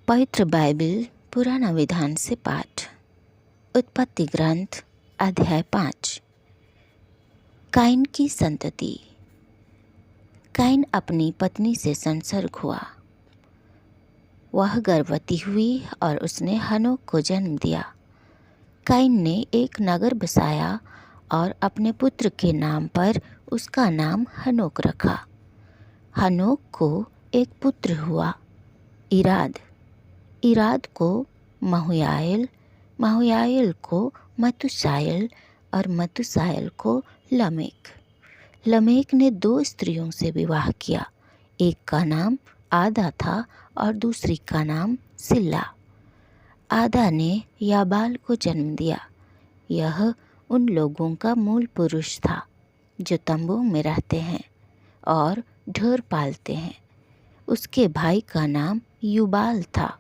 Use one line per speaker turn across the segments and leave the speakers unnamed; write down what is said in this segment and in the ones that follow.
पवित्र बाइबल पुराना विधान से पाठ। उत्पत्ति ग्रंथ अध्याय 5। काइन की संतति। काइन अपनी पत्नी से संसर्ग हुआ। वह गर्भवती हुई और उसने हनोक को जन्म दिया। काइन ने एक नगर बसाया और अपने पुत्र के नाम पर उसका नाम हनोक रखा। हनोक को एक पुत्र हुआ, इराद। इराद को महुयाएल, महुयाएल को मतुसाएल और मतुसाएल को लमेक। लमेक ने 2 स्त्रियों से विवाह किया। एक का नाम आदा था और दूसरी का नाम सिल्ला। आदा ने याबाल को जन्म दिया। यह उन लोगों का मूल पुरुष था जो तंबू में रहते हैं और ढेर पालते हैं। उसके भाई का नाम युबाल था।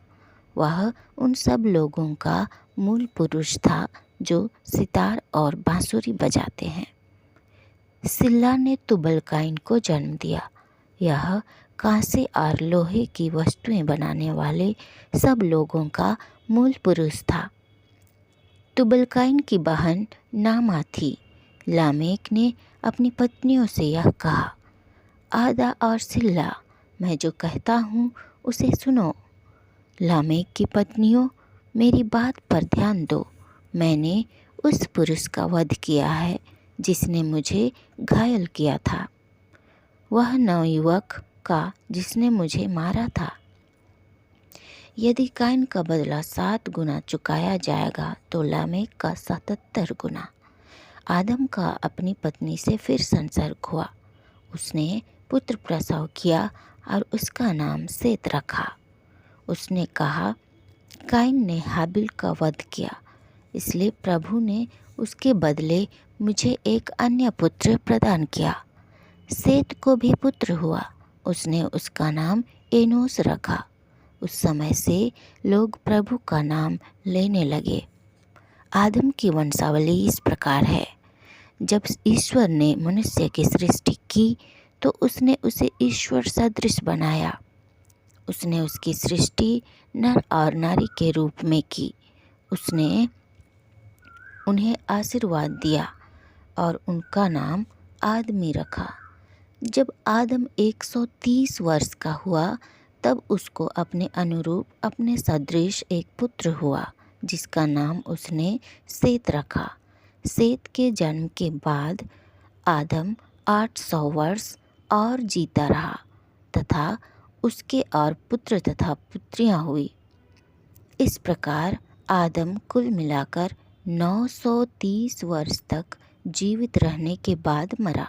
वह उन सब लोगों का मूल पुरुष था जो सितार और बांसुरी बजाते हैं। सिल्ला ने तुबल काइन को जन्म दिया। यह कांसे और लोहे की वस्तुएं बनाने वाले सब लोगों का मूल पुरुष था। तुबल काइन की बहन नामा थी। लामेक ने अपनी पत्नियों से यह कहा, आदा और सिल्ला, मैं जो कहता हूँ उसे सुनो। लामेक की पत्नियों, मेरी बात पर ध्यान दो। मैंने उस पुरुष का वध किया है जिसने मुझे घायल किया था, वह नवयुवक का जिसने मुझे मारा था। यदि काइन का बदला 7 गुना चुकाया जाएगा तो लामेक का 77 गुना। आदम का अपनी पत्नी से फिर संसर्ग हुआ। उसने पुत्र प्रसव किया और उसका नाम सेत रखा। उसने कहा, काइन ने हाबिल का वध किया, इसलिए प्रभु ने उसके बदले मुझे एक अन्य पुत्र प्रदान किया। सेत को भी पुत्र हुआ। उसने उसका नाम एनोस रखा। उस समय से लोग प्रभु का नाम लेने लगे। आदम की वंशावली इस प्रकार है। जब ईश्वर ने मनुष्य की सृष्टि की तो उसने उसे ईश्वर सदृश बनाया। उसने उसकी सृष्टि नर और नारी के रूप में की। उसने उन्हें आशीर्वाद दिया और उनका नाम आदमी रखा। जब आदम 130 वर्ष का हुआ तब उसको अपने अनुरूप अपने सदृश एक पुत्र हुआ जिसका नाम उसने सेत रखा। सेत के जन्म के बाद आदम 800 वर्ष और जीता रहा तथा उसके और पुत्र तथा पुत्रियां हुई। इस प्रकार आदम कुल मिलाकर 930 वर्ष तक जीवित रहने के बाद मरा।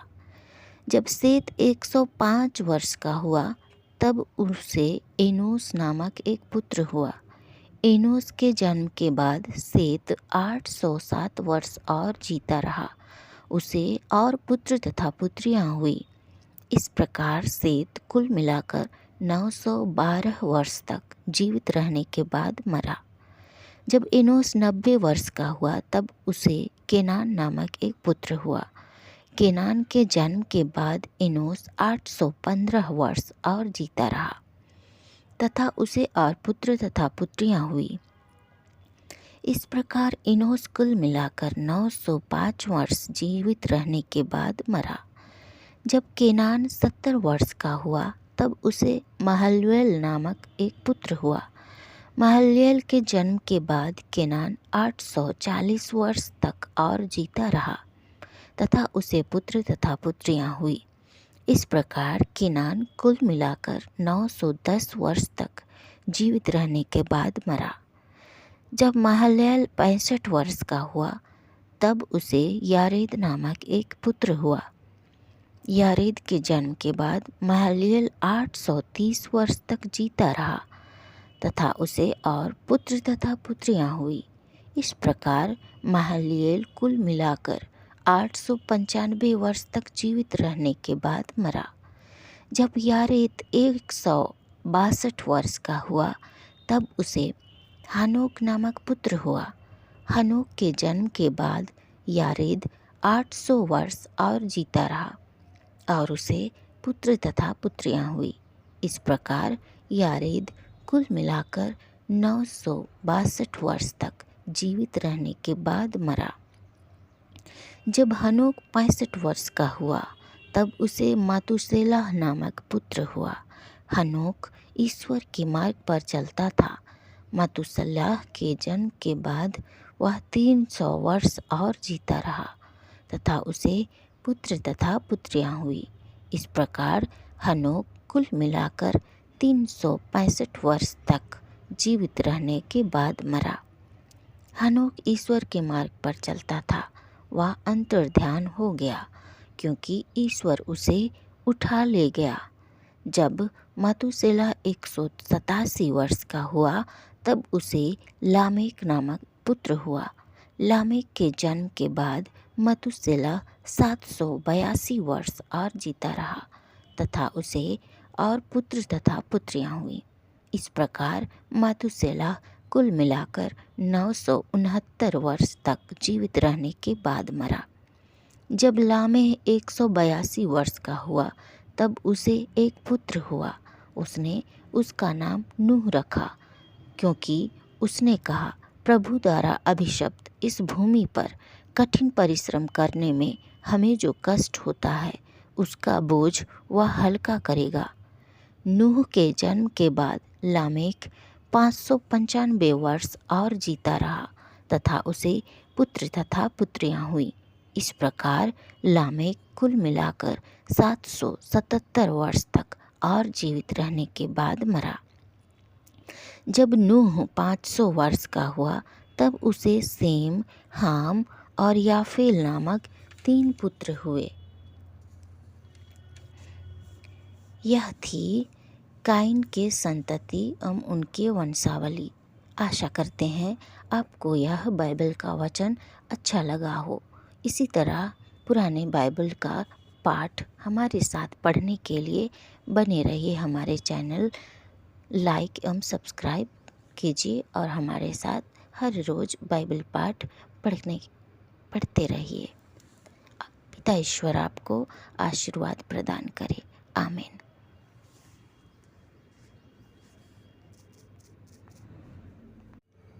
जब सेत 105 वर्ष का हुआ तब उसे एनोस नामक एक पुत्र हुआ। एनोस के जन्म के बाद सेत 807 वर्ष और जीता रहा। उसे और पुत्र तथा पुत्रियां हुई। इस प्रकार सेत कुल मिलाकर 912 वर्ष तक जीवित रहने के बाद मरा। जब एनोस 90 वर्ष का हुआ तब उसे केनान नामक एक पुत्र हुआ। केनान के जन्म के बाद एनोस 815 वर्ष और जीता रहा तथा उसे और पुत्र तथा पुत्रियां हुई। इस प्रकार एनोस कुल मिलाकर 905 वर्ष जीवित रहने के बाद मरा। जब केनान 70 वर्ष का हुआ तब उसे महललेल नामक एक पुत्र हुआ। महललेल के जन्म के बाद केनान 840 वर्ष तक और जीता रहा तथा उसे पुत्र तथा पुत्रियां हुई। इस प्रकार केनान कुल मिलाकर 910 वर्ष तक जीवित रहने के बाद मरा। जब महललेल 65 वर्ष का हुआ तब उसे यारेद नामक एक पुत्र हुआ। यारेद के जन्म के बाद महललेल 830 वर्ष तक जीता रहा तथा उसे और पुत्र तथा पुत्रियां हुई। इस प्रकार महललेल कुल मिलाकर 895 वर्ष तक जीवित रहने के बाद मरा। जब यारेद 162 वर्ष का हुआ तब उसे हनोक नामक पुत्र हुआ। हनोक के जन्म के बाद यारेद 800 वर्ष और जीता रहा और उसे पुत्र तथा पुत्रियां हुई। इस प्रकार यारेद कुल मिलाकर 962 वर्ष तक जीवित रहने के बाद मरा। जब हनोक 65 वर्ष का हुआ तब उसे मातुसेलाह नामक पुत्र हुआ। हनोक ईश्वर के मार्ग पर चलता था। मातुसेलाह के जन्म के बाद वह 300 वर्ष और जीता रहा तथा उसे पुत्र तथा पुत्रियां हुई। इस प्रकार हनोक कुल मिलाकर 365 वर्ष तक जीवित रहने के बाद मरा। हनोक ईश्वर के मार्ग पर चलता था। वह अंतर्ध्यान हो गया क्योंकि ईश्वर उसे उठा ले गया। जब मातुसेलाह 187 वर्ष का हुआ तब उसे लामेक नामक पुत्र हुआ। लामेक के जन्म के बाद मातुसेलाह 782 वर्ष और जीता रहा तथा उसे और पुत्र तथा पुत्रियां हुई। इस प्रकार मातुसेलाह कुल मिलाकर 969 वर्ष तक जीवित रहने के बाद मरा। जब लामेह 182 वर्ष का हुआ तब उसे एक पुत्र हुआ। उसने उसका नाम नूह रखा क्योंकि उसने कहा, प्रभु द्वारा अभिशप्त इस भूमि पर कठिन परिश्रम करने में हमें जो कष्ट होता है उसका बोझ वह हल्का करेगा। नूह के जन्म के बाद लामेक 595 वर्ष और जीता रहा तथा उसे पुत्र तथा पुत्रियां हुई। इस प्रकार लामेक कुल मिलाकर 777 वर्ष तक और जीवित रहने के बाद मरा। जब नूह 500 वर्ष का हुआ तब उसे सेम, हाम और याफेल नामक 3 पुत्र हुए। यह थी काइन के संतति एवं उनके वंशावली। आशा करते हैं आपको यह बाइबल का वचन अच्छा लगा हो। इसी तरह पुराने बाइबल का पाठ हमारे साथ पढ़ने के लिए बने रहिए। हमारे चैनल लाइक एवं सब्सक्राइब कीजिए और हमारे साथ हर रोज़ बाइबल पाठ पढ़ते रहिए। पिता ईश्वर आपको आशीर्वाद प्रदान करे। आमीन।